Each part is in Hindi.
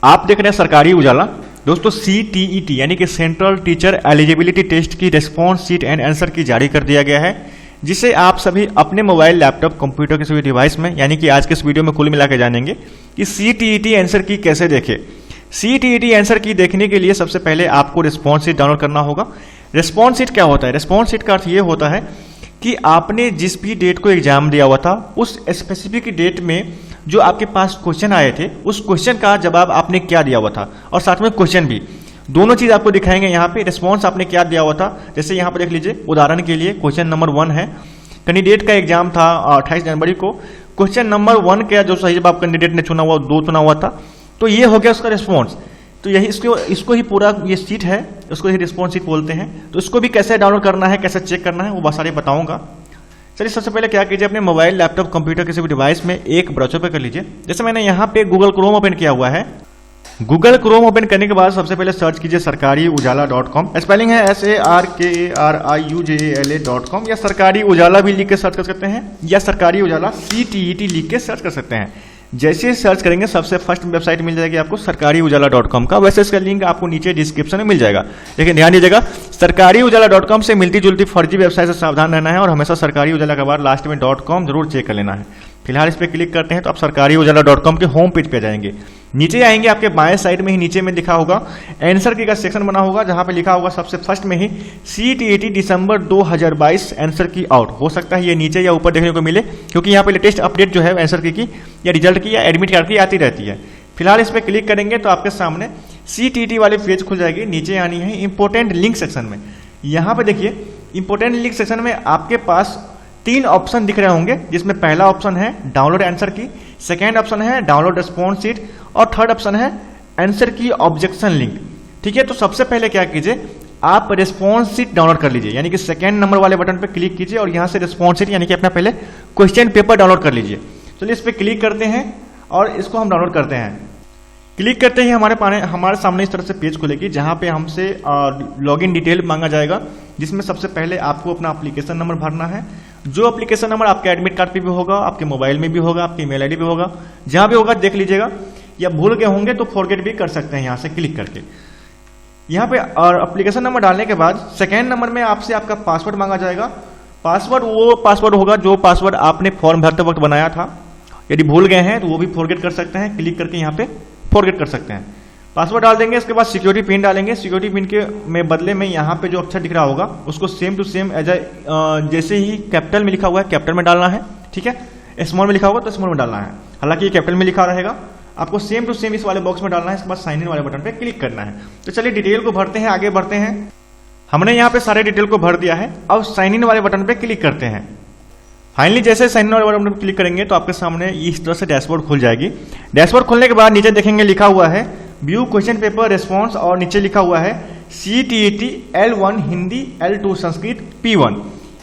आप देख रहे हैं सरकारी उजाला। दोस्तों CTET यानी कि सेंट्रल टीचर एलिजिबिलिटी टेस्ट की रिस्पॉन्स शीट एंड आंसर की जारी कर दिया गया है, जिसे आप सभी अपने मोबाइल, लैपटॉप, कंप्यूटर किसी भी डिवाइस में, यानी कि आज के इस वीडियो में कुल मिला के जानेंगे कि CTET आंसर की कैसे देखें। CTET आंसर की देखने के लिए सबसे पहले आपको रिस्पॉन्स शीट डाउनलोड करना होगा। रिस्पॉन्स शीट क्या होता है? रिस्पॉन्स शीट का अर्थ ये होता है कि आपने जिस भी डेट को एग्जाम दिया हुआ था उस स्पेसिफिक डेट में जो आपके पास क्वेश्चन आए थे उस क्वेश्चन का जवाब आपने क्या दिया हुआ था, और साथ में क्वेश्चन भी, दोनों चीज आपको दिखाएंगे। यहाँ पे रिस्पॉन्स आपने क्या दिया हुआ था, जैसे यहाँ पे देख लीजिए, उदाहरण के लिए क्वेश्चन नंबर 1 है, कैंडिडेट का एग्जाम था 28 जनवरी को। क्वेश्चन नंबर 1 का जो सही जवाब कैंडिडेट ने चुना हुआ 2 चुना हुआ था, तो ये हो गया उसका रिस्पॉन्स। तो यही इसको ही पूरा ये सीट है, उसको ही रिस्पॉन्स सीट बोलते हैं। तो इसको भी कैसे डाउनलोड करना है, कैसे चेक करना है, वो बहुत सारे बताऊंगा। चलिए सबसे पहले क्या कीजिए, अपने मोबाइल, लैपटॉप, कंप्यूटर किसी भी डिवाइस में एक ब्राउज़र पे कर लीजिए। जैसे मैंने यहाँ पे गूगल क्रोम ओपन किया हुआ है। गूगल क्रोम ओपन करने के बाद सबसे पहले सर्च कीजिए sarkariujala.com। स्पेलिंग है SARKARIUJALA.com, या सरकारी उजाला भी लिख के सर्च कर सकते हैं, या सरकारी उजाला CTET लिख के सर्च कर सकते हैं। जैसे सर्च करेंगे सबसे फर्स्ट वेबसाइट मिल जाएगी आपको sarkariujala.com का। वैसे इसका लिंक आपको नीचे डिस्क्रिप्शन में मिल जाएगा, लेकिन ध्यान दीजिएगा sarkariujala.com से मिलती जुलती फर्जी वेबसाइट से सावधान रहना है, और हमेशा सरकारी उजाला के बाद लास्ट में .com जरूर चेक कर लेना है। फिलहाल इस पर क्लिक करते हैं तो आप sarkariujala.com के होम पेज पे जाएंगे। नीचे आएंगे, आपके बाएं साइड में ही नीचे में लिखा होगा आंसर की का सेक्शन बना होगा, जहां पे लिखा होगा सबसे फर्स्ट में ही CTET दिसंबर 2022 आंसर की आउट। हो सकता है ये नीचे या ऊपर देखने को मिले, क्योंकि यहाँ पे लेटेस्ट अपडेट जो है आंसर की या रिजल्ट की या एडमिट कार्ड की आती रहती है। फिलहाल इस पर क्लिक करेंगे तो आपके सामने CTET वाले पेज खुल जाएगी। नीचे आनी है इंपोर्टेंट लिंक सेक्शन में। यहाँ पे देखिए इंपोर्टेंट लिंक सेक्शन में आपके पास 3 ऑप्शन दिख रहे होंगे, जिसमें पहला ऑप्शन है डाउनलोड आंसर की, सेकेंड ऑप्शन है डाउनलोड रिस्पॉन्स शीट, और थर्ड ऑप्शन है आंसर की ऑब्जेक्शन लिंक। ठीक है, तो सबसे पहले क्या कीजिए, आप रिस्पॉन्स शीट डाउनलोड कर लीजिए, यानी कि सेकेंड नंबर वाले बटन पे क्लिक कीजिए और यहां से रिस्पॉन्स शीट यानी कि अपना पहले क्वेश्चन पेपर डाउनलोड कर लीजिए। चलिए इस पर क्लिक करते हैं और इसको हम डाउनलोड करते हैं। क्लिक करते ही हमारे सामने इस तरह से पेज खुलेगी, जहां पे हमसे लॉगिन डिटेल मांगा जाएगा, जिसमें सबसे पहले आपको अपना एप्लीकेशन नंबर भरना है। जो एप्लीकेशन नंबर आपके एडमिट कार्ड पे भी होगा, आपके मोबाइल में भी होगा, आपकी ईमेल आईडी भी होगा, जहां भी होगा देख लीजिएगा, या भूल गए होंगे तो फॉरगेट भी कर सकते हैं यहां से क्लिक करके। यहाँ पे और एप्लीकेशन नंबर डालने के बाद सेकेंड नंबर में आपसे आपका पासवर्ड मांगा जाएगा। पासवर्ड वो पासवर्ड होगा जो पासवर्ड आपने फॉर्म भरते वक्त बनाया था। यदि भूल गए हैं तो वो भी फॉरगेट कर सकते हैं, क्लिक करके यहाँ पे फॉरगेट कर सकते हैं। पासवर्ड डाल देंगे, इसके बाद सिक्योरिटी पिन डालेंगे। सिक्योरिटी पिन के बदले में यहाँ पे जो अक्षर दिख रहा होगा उसको सेम टू सेम जैसे ही कैपिटल में लिखा हुआ है कैपिटल में डालना है। ठीक है, स्मॉल में लिखा होगा तो स्मॉल में डालना है, हालांकि ये कैपिटल में लिखा रहेगा, आपको सेम टू सेम इस वाले बॉक्स में डालना है। इसके बाद साइन इन वाले बटन पे क्लिक करना है। तो चलिए डिटेल को भरते हैं, आगे बढ़ते हैं। हमने यहाँ पे सारे डिटेल को भर दिया है। अब साइन इन वाले बटन पे क्लिक करते हैं। फाइनली जैसे साइन इन वाले बटन पे क्लिक करेंगे तो आपके सामने इस तरह से डैशबोर्ड खुल जाएगी। डैशबोर्ड खुलने के बाद नीचे देखेंगे लिखा हुआ है व्यू क्वेश्चन पेपर रिस्पॉन्स, और नीचे लिखा हुआ है CTET L1 Hindi, L2 Sanskrit, P1।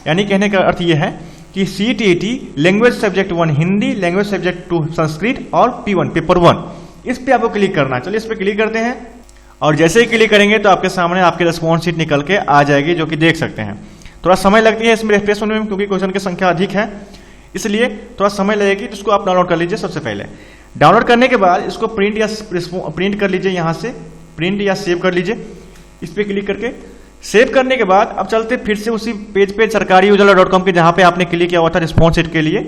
यानी कहने का अर्थ यह है कि CTET language subject 1 Hindi, language subject 2 Sanskrit और P1 पेपर 1। इस पे आपको क्लिक करना है। चलिए इस पे क्लिक करते हैं, और जैसे ही क्लिक करेंगे तो आपके सामने आपकी रिस्पॉन्स शीट निकल के आ जाएगी, जो कि देख सकते हैं। थोड़ा समय लगती है इसमें रिफ्रेश होने में, क्योंकि क्वेश्चन की संख्या अधिक है, इसलिए थोड़ा समय लगेगी। तो इसको आप डाउनलोड कर लीजिए। सबसे पहले डाउनलोड करने के बाद इसको प्रिंट कर लीजिए, यहाँ से प्रिंट या सेव कर लीजिए। इस पर क्लिक करके सेव करने के बाद अब चलते फिर से उसी पेज पे sarkariujala.com के, जहां पे आपने क्लिक किया हुआ था रिस्पॉन्स शीट के लिए।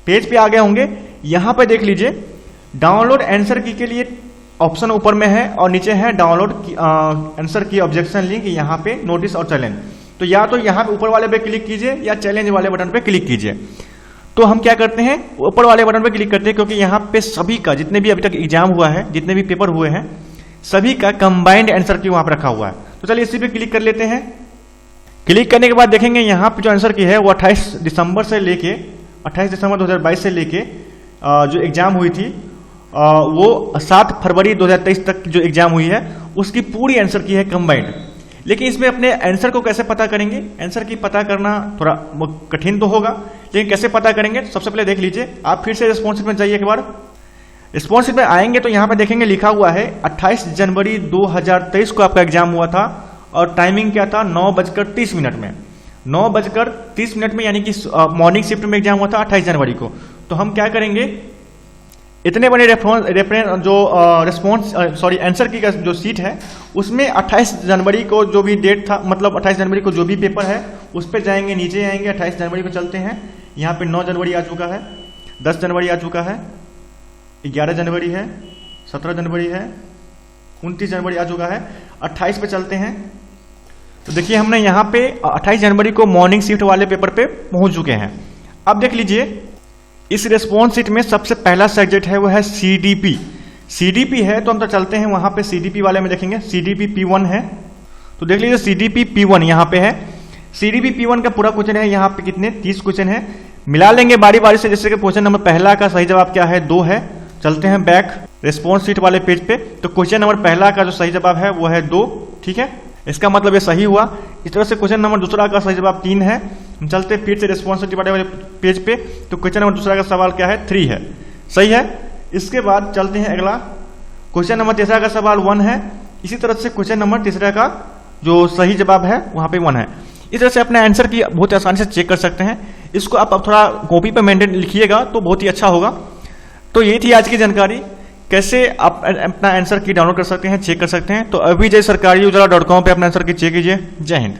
पेज पे आ गए होंगे, यहां पे देख लीजिए डाउनलोड आंसर की के लिए ऑप्शन ऊपर में है, और नीचे है डाउनलोड आंसर की ऑब्जेक्शन लिंक, यहाँ पे नोटिस और चैलेंज। तो या तो यहाँ पे ऊपर वाले पे क्लिक कीजिए या चैलेंज वाले बटन पे क्लिक कीजिए। तो हम क्या करते हैं, ऊपर वाले बटन पे क्लिक करते हैं, क्योंकि यहाँ पे सभी का जितने भी अभी तक एग्जाम हुआ है, जितने भी पेपर हुए हैं, सभी का कंबाइंड आंसर की वहां पर रखा हुआ है। तो चलिए इसी पे क्लिक कर लेते हैं। क्लिक करने के बाद देखेंगे यहाँ पे जो आंसर की है वो 28 दिसंबर 2022 से लेके जो एग्जाम हुई थी वो 7 फरवरी 2023 तक जो एग्जाम हुई है उसकी पूरी आंसर की है कंबाइंड। लेकिन इसमें अपने आंसर को कैसे पता करेंगे? आंसर की पता करना थोड़ा कठिन तो होगा, लेकिन कैसे पता करेंगे? सबसे पहले देख लीजिए, आप फिर से रिस्पॉन्स शीट में जाइए। एक बार रिस्पॉन्स शीट में आएंगे तो यहाँ पे देखेंगे लिखा हुआ है 28 जनवरी 2023 को आपका एग्जाम हुआ था, और टाइमिंग क्या था, 9:30 में। 9:30 में यानी कि मॉर्निंग शिफ्ट में एग्जाम हुआ था 28 जनवरी को। तो हम क्या करेंगे, इतने बड़े आंसर की का जो सीट है उसमें 28 जनवरी को जो भी डेट था, मतलब 28 जनवरी को जो भी पेपर है उस पर जाएंगे, नीचे आएंगे, 28 जनवरी को चलते हैं। यहाँ पे 9 जनवरी आ चुका है, 10 जनवरी आ चुका है, 11 जनवरी है, 17 जनवरी है, 29 जनवरी आ चुका है, 28 पे चलते हैं। तो देखिए हमने यहाँ पे 28 जनवरी को मॉर्निंग शिफ्ट वाले पेपर पे पहुंच चुके हैं। अब देख लीजिए इस रिस्पॉन्स शीट में सबसे पहला सब्जेक्ट है वो है सीडीपी। सीडीपी है तो हम तो चलते हैं वहां पे सीडीपी वाले में देखेंगे। सीडीपी P1 है तो देख लीजिए सीडीपी P1 यहाँ पे है। सीडीपी P1 का पूरा क्वेश्चन है, यहाँ पे कितने 30 क्वेश्चन है, मिला लेंगे बारी बारी से। जैसे कि क्वेश्चन नंबर पहला का सही जवाब क्या है, 2 है। चलते हैं बैक रिस्पॉन्स शीट वाले पेज पे, तो क्वेश्चन नंबर पहला का जो सही जवाब है वो है 2, ठीक है, इसका मतलब ये सही हुआ। इस तरह से क्वेश्चन नंबर दूसरा का सही जवाब 3 है। हम चलते फिर से रिस्पॉन्सिबिलिटी वाले पेज पे, तो क्वेश्चन नंबर दूसरा का सवाल क्या है, 3 है, सही है। इसके बाद चलते हैं अगला, क्वेश्चन नंबर तीसरा का सवाल 1 है। इसी तरह से क्वेश्चन नंबर तीसरा का जो सही जवाब है वहां पे 1 है। इस तरह से अपने आंसर की बहुत आसानी से चेक कर सकते हैं। इसको आप अब थोड़ा कॉपी पे मेंटेन लिखिएगा तो बहुत ही अच्छा होगा। तो ये थी आज की जानकारी, कैसे आप अपना आंसर की डाउनलोड कर सकते हैं, चेक कर सकते हैं। तो अभी जय सरकारी उजाला.com पे अपना आंसर की चेक कीजिए। जय हिंद।